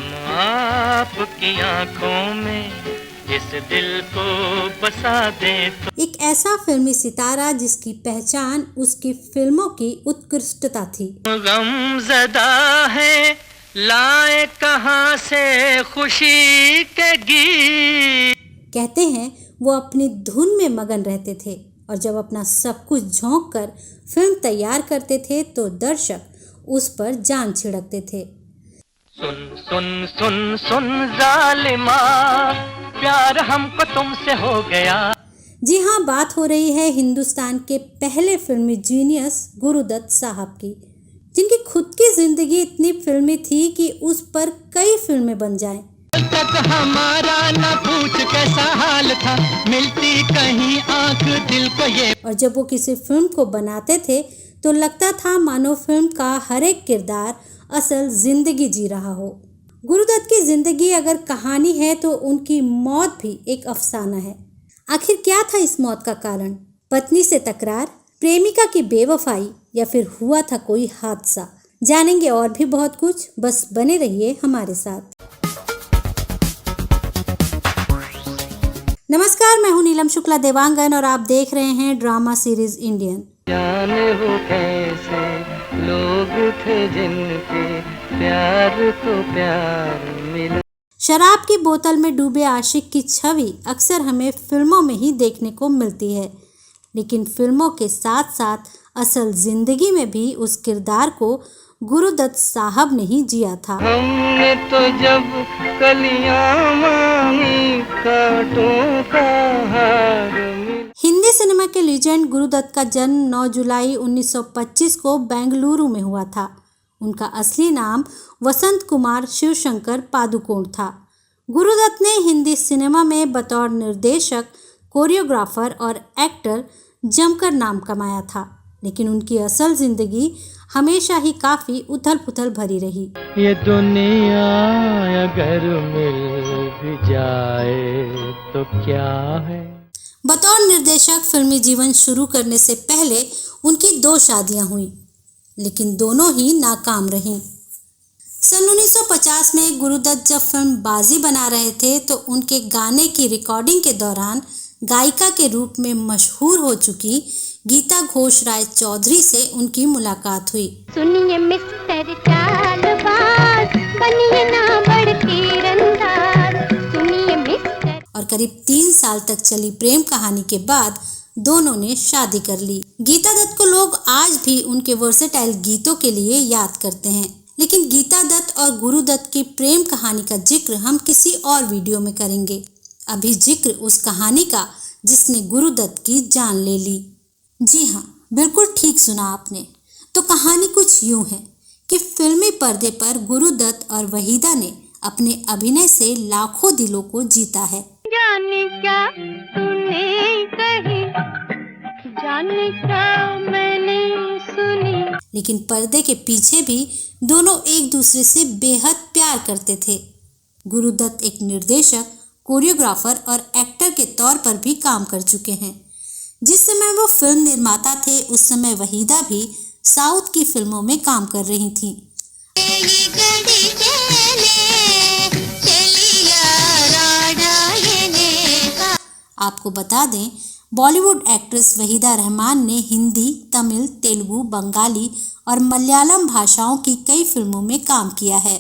हम आपकी आंखों में इस दिल को बसा दे तो। एक ऐसा फिल्मी सितारा जिसकी पहचान उसकी फिल्मों की उत्कृष्टता थी। गमज़दा है लाए कहां से खुशी के गीत। कहते हैं वो अपनी धुन में मगन रहते थे और जब अपना सब कुछ झोंक कर फिल्म तैयार करते थे तो दर्शक उस पर जान छिड़कते थे। सुन सुन सुन सुन जालिमा, प्यार हमको तुमसे हो गया। जी हाँ, बात हो रही है हिंदुस्तान के पहले फिल्मी जीनियस गुरुदत्त साहब की, जिनकी खुद की जिंदगी इतनी फिल्मी थी कि उस पर कई फिल्में बन जाएं। तक हमारा न पूछ कैसा हाल था, मिलती कहीं आंख दिल को ये। और जब वो किसी फिल्म को बनाते थे तो लगता था मानो फिल्म का हर एक किरदार असल जिंदगी जी रहा हो। गुरुदत्त की जिंदगी अगर कहानी है तो उनकी मौत भी एक अफसाना है। आखिर क्या था इस मौत का कारण? पत्नी से तकरार, प्रेमिका की बेवफाई या फिर हुआ था कोई हादसा? जानेंगे और भी बहुत कुछ, बस बने रहिए हमारे साथ। नमस्कार, मैं हूं नीलम शुक्ला देवांगन और आप देख रहे हैं ड्रामा सीरीज इंडियन। जाने वो कैसे लोग थे जिनके प्यार को प्यार मिला। शराब की बोतल में डूबे आशिक की छवि अक्सर हमें फिल्मों में ही देखने को मिलती है, लेकिन फिल्मों के साथ साथ असल जिंदगी में भी उस किरदार को गुरुदत्त साहब ने ही जिया था। हमने तो जब कलियां मांगी कांटों का हार मिला। हिंदी सिनेमा के लीजेंड गुरुदत्त का जन्म 9 जुलाई 1925 को बेंगलुरु में हुआ था। उनका असली नाम वसंत कुमार शिवशंकर पादुकोण था। गुरुदत्त ने हिंदी सिनेमा में बतौर निर्देशक, कोरियोग्राफर और एक्टर जमकर नाम कमाया था, लेकिन उनकी असल जिंदगी हमेशा ही काफी उथल-पुथल भरी रही। ये दुनिया अगर मिल भी जाए तो क्या है। बतौर निर्देशक फिल्मी जीवन शुरू करने से पहले उनकी 2 शादियां हुई, लेकिन दोनों ही नाकाम रहीं। सन 1950 में गुरुदत्त जब फिल्म बाजी बना रहे थे तो उनके गाने की रिकॉर्डिंग के दौरान गायिका के रूप में मशहूर हो चुकी गीता घोष राय चौधरी से उनकी मुलाकात हुई। सुनिए मिस्टर चालबाज, बनिए ना बड़ तीरंदाज, सुनिए मिस्टर। और करीब 3 साल तक चली प्रेम कहानी के बाद दोनों ने शादी कर ली। गीता दत्त को लोग आज भी उनके वर्सेटाइल गीतों के लिए याद करते हैं, लेकिन गीता दत्त और गुरुदत्त की प्रेम कहानी का जिक्र हम किसी और वीडियो में करेंगे। अभी जिक्र उस कहानी का जिसने गुरुदत्त की जान ले ली। जी हाँ, बिल्कुल ठीक सुना आपने। तो कहानी कुछ यूं है कि फिल्मी पर्दे पर गुरुदत्त और वहीदा ने अपने अभिनय से लाखों दिलों को जीता है। जाने क्या तूने कही, जाने क्या मैंने सुनी। लेकिन पर्दे के पीछे भी दोनों एक दूसरे से बेहद प्यार करते थे। गुरुदत्त एक निर्देशक, कोरियोग्राफर और एक्टर के तौर पर भी काम कर चुके हैं। जिस समय वो फिल्म निर्माता थे उस समय वहीदा भी साउथ की फिल्मों में काम कर रही थी। आपको बता दें, बॉलीवुड एक्ट्रेस वहीदा रहमान ने हिंदी, तमिल, तेलुगु, बंगाली और मलयालम भाषाओं की कई फिल्मों में काम किया है।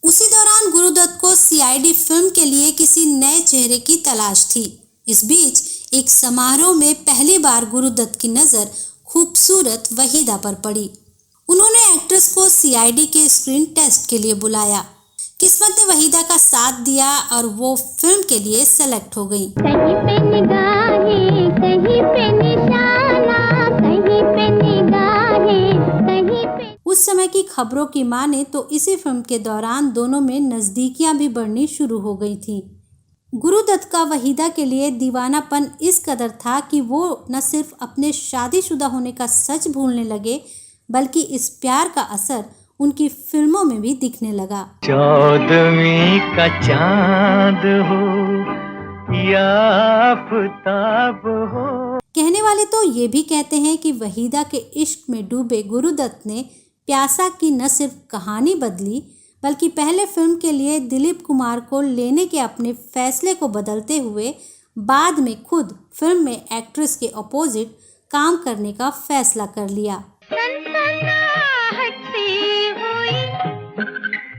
उसी दौरान गुरुदत्त को सीआईडी फिल्म के लिए किसी नए चेहरे की तलाश थी। इस बीच एक समारोह में पहली बार गुरुदत्त की नज़र खूबसूरत वहीदा पर पड़ी। उन्होंने एक्ट्रेस को सीआईडी के स्क्रीन टेस्ट के लिए बुलाया। किस्मत ने वहीदा का साथ दिया और वो फिल्म के लिए सेलेक्ट हो गई। कहीं पे निगाहें, कहीं पे निशाना, कहीं पे निगाहें, कहीं पे। उस समय की खबरों की माने तो इसी फिल्म के दौरान दोनों में नजदीकियां भी बढ़नी शुरू हो गई थी। गुरुदत्त का वहीदा के लिए दीवानापन इस कदर था कि वो न सिर्फ अपने शादीशुदा होने का सच भूलने लगे, बल्कि इस प्यार का असर उनकी फिल्मों में भी दिखने लगा। 14वीं का चांद हो या आफताब हो। कहने वाले तो ये भी कहते हैं कि वहीदा के इश्क में डूबे गुरुदत्त ने प्यासा की न सिर्फ कहानी बदली बल्कि पहले फिल्म के लिए दिलीप कुमार को लेने के अपने फैसले को बदलते हुए बाद में खुद फिल्म में एक्ट्रेस के अपोजिट काम करने का फैसला कर लिया। सनसनाहट सी हुई,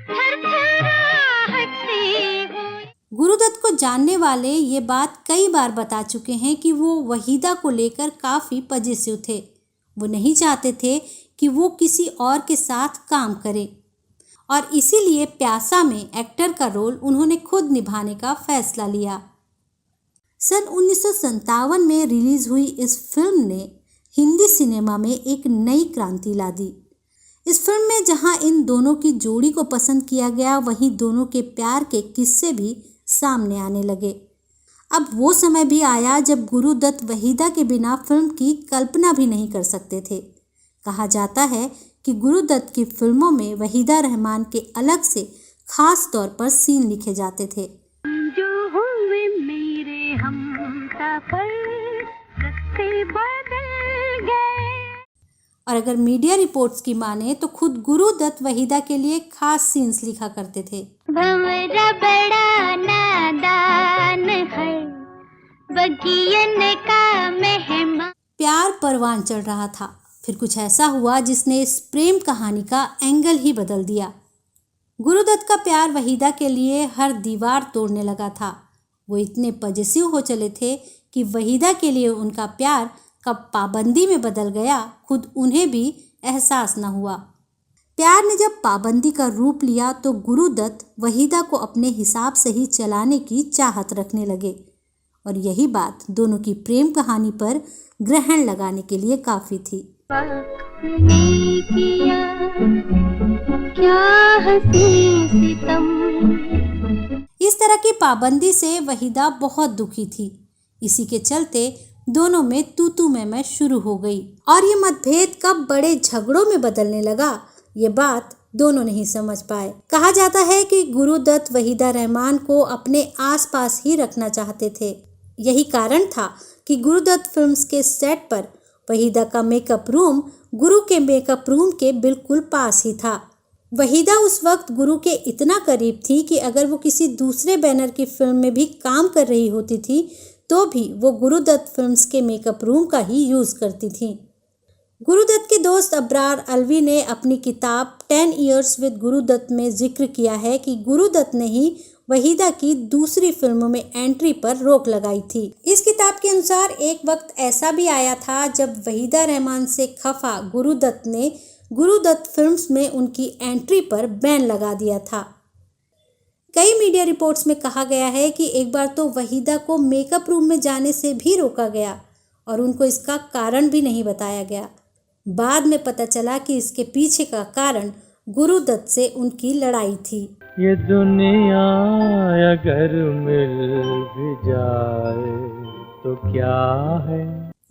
थरथराहट सी हुई। गुरुदत्त को जानने वाले ये बात कई बार बता चुके हैं कि वो वहीदा को लेकर काफ़ी पजेसिव थे। वो नहीं चाहते थे कि वो किसी और के साथ काम करे और इसीलिए प्यासा में एक्टर का रोल उन्होंने खुद निभाने का फैसला लिया। सन 1957 में रिलीज हुई इस फिल्म ने हिंदी सिनेमा में एक नई क्रांति ला दी। इस फिल्म में जहां इन दोनों की जोड़ी को पसंद किया गया, वहीं दोनों के प्यार के किस्से भी सामने आने लगे। अब वो समय भी आया जब गुरुदत्त वहीदा के बिना फिल्म की कल्पना भी नहीं कर सकते थे। कहा जाता है कि गुरुदत्त की फिल्मों में वहीदा रहमान के अलग से खास तौर पर सीन लिखे जाते थे। जो हुए मेरे हमसफर, रास्ते बदल गए। और अगर मीडिया रिपोर्ट्स की माने तो खुद गुरुदत्त वहीदा के लिए खास सीन्स लिखा करते थे। भंवरा बड़ा नादान है, बगियन का मेहमान। प्यार परवान चढ़ रहा था, फिर कुछ ऐसा हुआ जिसने इस प्रेम कहानी का एंगल ही बदल दिया। गुरुदत्त का प्यार वहीदा के लिए हर दीवार तोड़ने लगा था। वो इतने पजेसिव हो चले थे कि वहीदा के लिए उनका प्यार कब पाबंदी में बदल गया, खुद उन्हें भी एहसास न हुआ। प्यार ने जब पाबंदी का रूप लिया तो गुरुदत्त वहीदा को अपने हिसाब से ही चलाने की चाहत रखने लगे और यही बात दोनों की प्रेम कहानी पर ग्रहण लगाने के लिए काफ़ी थी। ने किया क्या हंसी सितम। इस तरह की पाबंदी से वहीदा बहुत दुखी थी। इसी के चलते दोनों में तू मैं शुरू हो गई और ये मतभेद कब बड़े झगड़ों में बदलने लगा, ये बात दोनों नहीं समझ पाए। कहा जाता है कि गुरुदत्त वहीदा रहमान को अपने आसपास ही रखना चाहते थे। यही कारण था कि गुरुदत्त फिल्म्स के सेट पर वहीदा का मेकअप रूम गुरु के मेकअप रूम के बिल्कुल पास ही था। वहीदा उस वक्त गुरु के इतना करीब थी कि अगर वो किसी दूसरे बैनर की फिल्म में भी काम कर रही होती थी तो भी वो गुरुदत्त फिल्म्स के मेकअप रूम का ही यूज़ करती थी। गुरुदत्त के दोस्त अब्रार अलवी ने अपनी किताब 10 Years with गुरुदत्त में जिक्र किया है कि गुरुदत्त ने ही वहीदा की दूसरी फिल्मों में एंट्री पर रोक लगाई थी। इस किताब के अनुसार एक वक्त ऐसा भी आया था जब वहीदा रहमान से खफा गुरुदत्त ने गुरुदत्त फिल्म्स में उनकी एंट्री पर बैन लगा दिया था। कई मीडिया रिपोर्ट्स में कहा गया है कि एक बार तो वहीदा को मेकअप रूम में जाने से भी रोका गया और उनको इसका कारण भी नहीं बताया गया। बाद में पता चला कि इसके पीछे का कारण गुरुदत्त से उनकी लड़ाई थी। ये दुनिया अगर मिल भी जाए तो क्या है।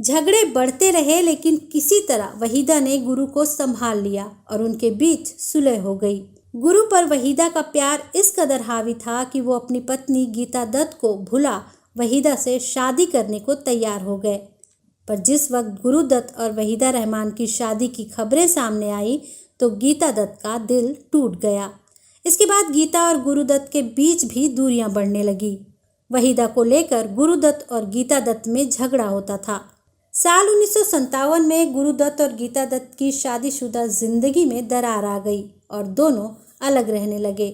झगड़े बढ़ते रहे लेकिन किसी तरह वहीदा ने गुरु को संभाल लिया और उनके बीच सुलह हो गई। गुरु पर वहीदा का प्यार इस कदर हावी था कि वो अपनी पत्नी गीता दत्त को भुला वहीदा से शादी करने को तैयार हो गए। पर जिस वक्त गुरुदत्त और वहीदा रहमान की शादी की खबरें सामने आई तो गीता दत्त का दिल टूट गया। इसके बाद गीता और गुरुदत्त के बीच भी दूरियां बढ़ने लगी। वहीदा को लेकर गुरुदत्त और गीता दत्त में झगड़ा होता था। साल 1957 में गुरुदत्त और गीता दत्त की शादीशुदा जिंदगी में दरार आ गई और दोनों अलग रहने लगे।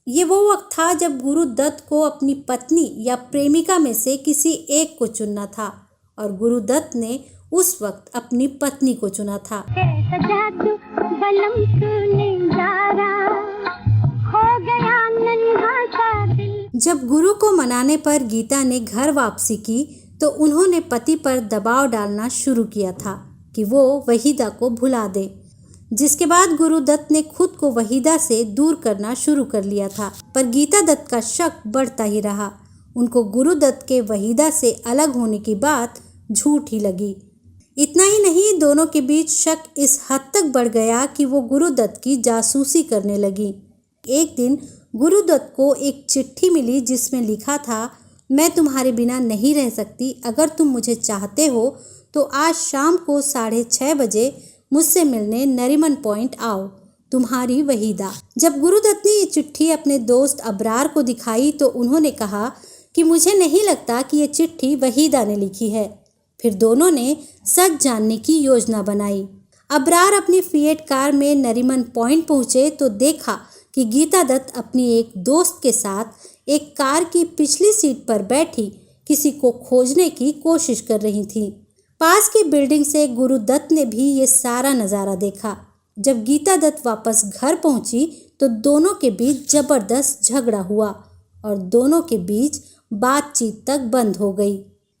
ये वो वक्त था जब गुरुदत्त को अपनी पत्नी या प्रेमिका में से किसी एक को चुनना था और गुरुदत्त ने उस वक्त अपनी पत्नी को चुना था। जब गुरु को मनाने पर गीता ने घर वापसी की तो उन्होंने पति पर दबाव डालना शुरू किया था कि वो वहीदा को भुला दे, जिसके बाद गुरुदत्त ने खुद को वहीदा से दूर करना शुरू कर लिया था। पर गीता दत्त का शक बढ़ता ही रहा। उनको गुरुदत्त के वहीदा से अलग होने की बात झूठ ही लगी। इतना ही नहीं, दोनों के बीच शक इस हद तक बढ़ गया कि वो गुरुदत्त की जासूसी करने लगी। एक दिन गुरुदत्त को एक चिट्ठी मिली जिसमें लिखा था, मैं तुम्हारे बिना नहीं रह सकती। अगर तुम मुझे चाहते हो तो आज शाम को 6:30 बजे मुझसे मिलने नरीमन पॉइंट आओ। तुम्हारी वहीदा। जब गुरुदत्त ने ये चिट्ठी अपने दोस्त अबरार को दिखाई तो उन्होंने कहा कि मुझे नहीं लगता कि ये चिट्ठी वहीदा ने लिखी है। फिर दोनों ने सच जानने की योजना बनाई। अबरार अपनी फिएट कार में नरीमन पॉइंट पहुंचे तो देखा कि गीता दत्त अपनी एक दोस्त के साथ एक कार की पिछली सीट पर बैठी किसी को खोजने की कोशिश कर रही थी। पास की बिल्डिंग से गुरुदत्त ने भी ये सारा नज़ारा देखा। जब गीता दत्त वापस घर पहुंची तो दोनों के बीच जबरदस्त झगड़ा हुआ और दोनों के बीच बातचीत तक बंद हो गई।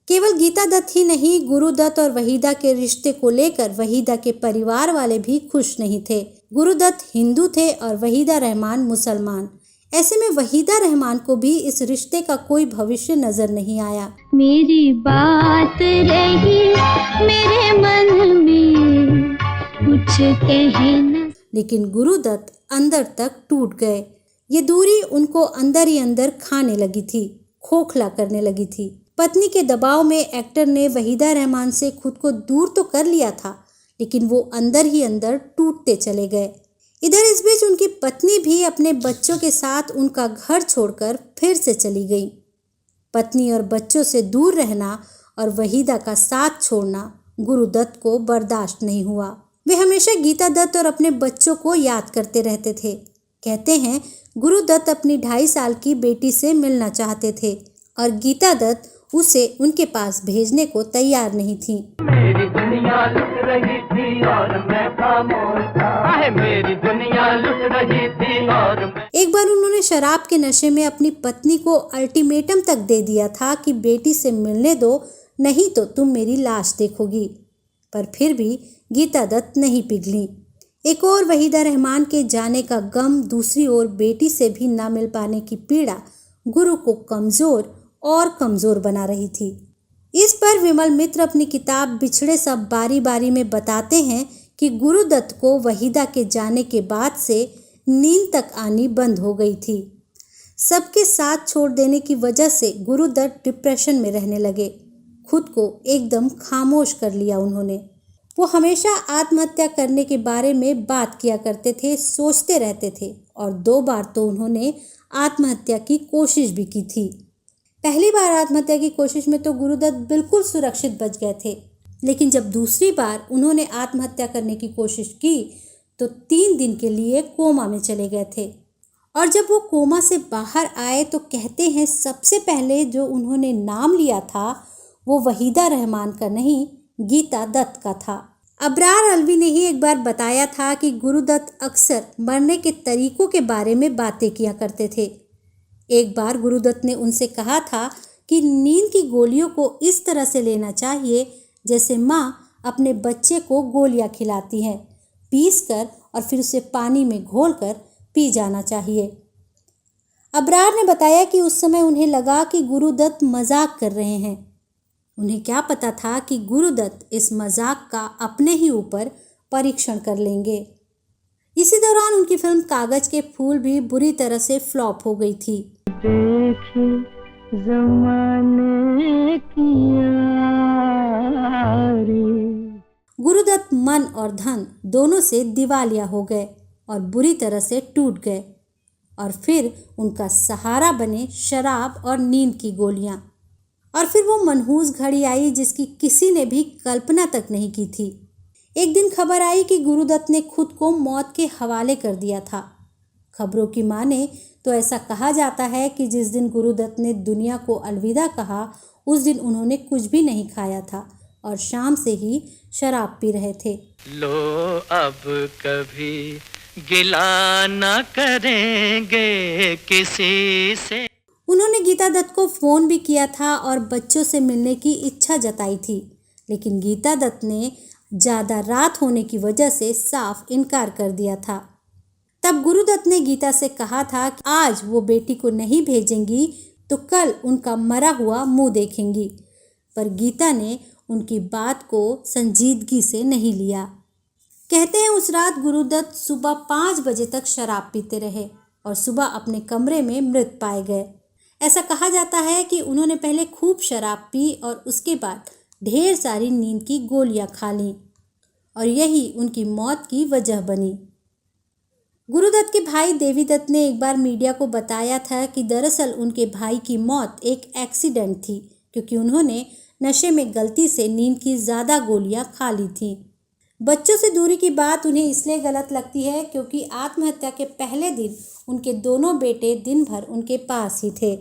केवल गीता दत्त ही नहीं, गुरुदत्त और वहीदा के रिश्ते को लेकर वहीदा के परिवार वाले भी खुश नहीं थे। गुरुदत्त हिंदू थे और वहीदा रहमान मुसलमान। ऐसे में वहीदा रहमान को भी इस रिश्ते का कोई भविष्य नजर नहीं आया। मेरी बात रही मेरे मन में कुछ कहना। लेकिन गुरुदत्त अंदर तक टूट गए। ये दूरी उनको अंदर ही अंदर खाने लगी थी, खोखला करने लगी थी। पत्नी के दबाव में एक्टर ने वहीदा रहमान से खुद को दूर तो कर लिया था, लेकिन वो अंदर ही अंदर टूटते चले गए। इधर इस बीच उनकी पत्नी भी अपने बच्चों के साथ उनका घर छोड़कर फिर से चली गई। पत्नी और बच्चों से दूर रहना और वहीदा का साथ छोड़ना गुरुदत्त को बर्दाश्त नहीं हुआ। वे हमेशा गीता दत्त और अपने बच्चों को याद करते रहते थे। कहते हैं गुरुदत्त अपनी 2.5 साल की बेटी से मिलना चाहते थे और गीता दत्त उसे उनके पास भेजने को तैयार नहीं थी। मेरी दुनिया लुट रही थी और मैं खामोश था। मेरी दुनिया लुट रही थी और मैं। एक बार उन्होंने शराब के नशे में अपनी पत्नी को अल्टीमेटम तक दे दिया था कि बेटी से मिलने दो, नहीं तो तुम मेरी लाश देखोगी। पर फिर भी गीता दत्त नहीं पिघली। एक और वहीदा रहमान के जाने का गम, दूसरी ओर बेटी से भी ना मिल पाने की पीड़ा गुरु को कमज़ोर और कमज़ोर बना रही थी। इस पर विमल मित्र अपनी किताब बिछड़े सब बारी बारी में बताते हैं कि गुरुदत्त को वहीदा के जाने के बाद से नींद तक आनी बंद हो गई थी। सबके साथ छोड़ देने की वजह से गुरुदत्त डिप्रेशन में रहने लगे। खुद को एकदम खामोश कर लिया उन्होंने। वो हमेशा आत्महत्या करने के बारे में बात किया करते थे, सोचते रहते थे और 2 बार तो उन्होंने आत्महत्या की कोशिश भी की थी। पहली बार आत्महत्या की कोशिश में तो गुरुदत्त बिल्कुल सुरक्षित बच गए थे, लेकिन जब दूसरी बार उन्होंने आत्महत्या करने की कोशिश की तो 3 दिन के लिए कोमा में चले गए थे। और जब वो कोमा से बाहर आए तो कहते हैं सबसे पहले जो उन्होंने नाम लिया था वो वहीदा रहमान का नहीं, गीता दत्त का था। अबरार अलवी ने ही एक बार बताया था कि गुरुदत्त अक्सर मरने के तरीकों के बारे में बातें किया करते थे। एक बार गुरुदत्त ने उनसे कहा था कि नींद की गोलियों को इस तरह से लेना चाहिए जैसे माँ अपने बच्चे को गोलियां खिलाती है, पीस कर और फिर उसे पानी में घोलकर पी जाना चाहिए। अबरार ने बताया कि उस समय उन्हें लगा कि गुरुदत्त मजाक कर रहे हैं। उन्हें क्या पता था कि गुरुदत्त इस मजाक का अपने ही ऊपर परीक्षण कर लेंगे। इसी दौरान उनकी फिल्म कागज के फूल भी बुरी तरह से फ्लॉप हो गई थी। देखे ज़माने की यारी। गुरुदत्त मन और धन दोनों से दिवालिया हो गए और बुरी तरह से टूट गए और फिर उनका सहारा बने शराब और नींद की गोलियां। और फिर वो मनहूस घड़ी आई जिसकी किसी ने भी कल्पना तक नहीं की थी। एक दिन खबर आई कि गुरुदत्त ने खुद को मौत के हवाले कर दिया था। खबरों की माने तो ऐसा कहा जाता है कि जिस दिन गुरुदत्त ने दुनिया को अलविदा कहा उस दिन उन्होंने कुछ भी नहीं खाया था और शाम से ही शराब पी रहे थे। लो अब कभी गिला न करेंगे किसी से। उन्होंने गीता दत्त को फ़ोन भी किया था और बच्चों से मिलने की इच्छा जताई थी, लेकिन गीता दत्त ने ज़्यादा रात होने की वजह से साफ इनकार कर दिया था। तब गुरुदत्त ने गीता से कहा था कि आज वो बेटी को नहीं भेजेंगी तो कल उनका मरा हुआ मुंह देखेंगी, पर गीता ने उनकी बात को संजीदगी से नहीं लिया। कहते हैं उस रात गुरुदत्त सुबह 5 बजे तक शराब पीते रहे और सुबह अपने कमरे में मृत पाए गए। ऐसा कहा जाता है कि उन्होंने पहले खूब शराब पी और उसके बाद ढेर सारी नींद की गोलियां खा लीं और यही उनकी मौत की वजह बनी। गुरुदत्त के भाई देवीदत्त ने एक बार मीडिया को बताया था कि दरअसल उनके भाई की मौत एक एक्सीडेंट थी, क्योंकि उन्होंने नशे में गलती से नींद की ज़्यादा गोलियां खा ली थीं। बच्चों से दूरी की बात उन्हें इसलिए गलत लगती है क्योंकि आत्महत्या के पहले दिन उनके दोनों बेटे दिन भर उनके पास ही थे।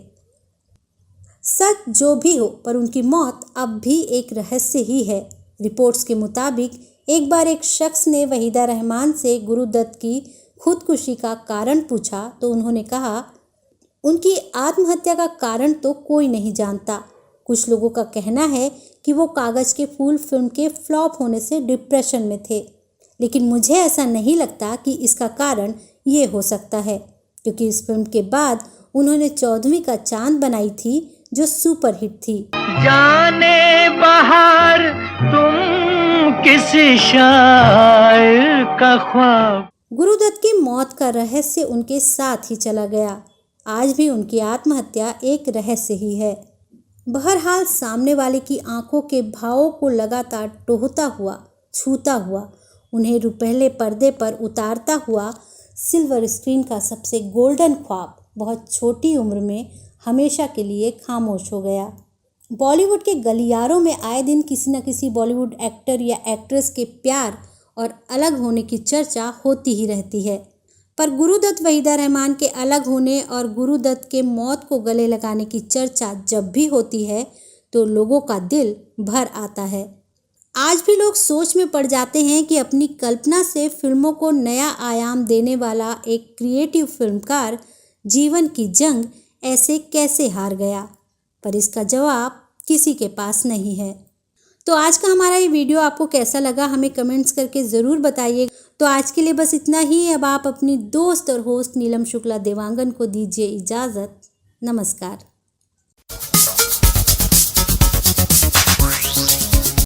सच जो भी हो, पर उनकी मौत अब भी एक रहस्य ही है। रिपोर्ट्स के मुताबिक एक बार एक शख्स ने वहीदा रहमान से गुरुदत्त की खुदकुशी का कारण पूछा तो उन्होंने कहा, उनकी आत्महत्या का कारण तो कोई नहीं जानता। कुछ लोगों का कहना है कि वो कागज़ के फूल फिल्म के फ्लॉप होने से डिप्रेशन में थे, लेकिन मुझे ऐसा नहीं लगता कि इसका कारण ये हो सकता है, क्योंकि इस फिल्म के बाद उन्होंने 14वीं का चांद बनाई थी जो सुपरहिट थी। जाने बाहर तुम किसी शायर का ख्वाब। गुरुदत्त की मौत का रहस्य उनके साथ ही चला गया। आज भी उनकी आत्महत्या एक रहस्य ही है। बहरहाल सामने वाले की आंखों के भावों को लगातार टोहता हुआ, छूता हुआ, उन्हें रुपहले पर्दे पर उतारता हुआ सिल्वर स्क्रीन का सबसे गोल्डन ख्वाब बहुत छोटी उम्र में हमेशा के लिए खामोश हो गया। बॉलीवुड के गलियारों में आए दिन किसी न किसी बॉलीवुड एक्टर या एक्ट्रेस के प्यार और अलग होने की चर्चा होती ही रहती है, पर गुरुदत्त वहीदा रहमान के अलग होने और गुरुदत्त के मौत को गले लगाने की चर्चा जब भी होती है तो लोगों का दिल भर आता है। आज भी लोग सोच में पड़ जाते हैं कि अपनी कल्पना से फिल्मों को नया आयाम देने वाला एक क्रिएटिव फिल्मकार जीवन की जंग ऐसे कैसे हार गया, पर इसका जवाब किसी के पास नहीं है। तो आज का हमारा ये वीडियो आपको कैसा लगा हमें कमेंट्स करके ज़रूर बताइए। तो आज के लिए बस इतना ही। अब आप अपनी दोस्त और होस्ट नीलम शुक्ला देवांगन को दीजिए इजाज़त। नमस्कार।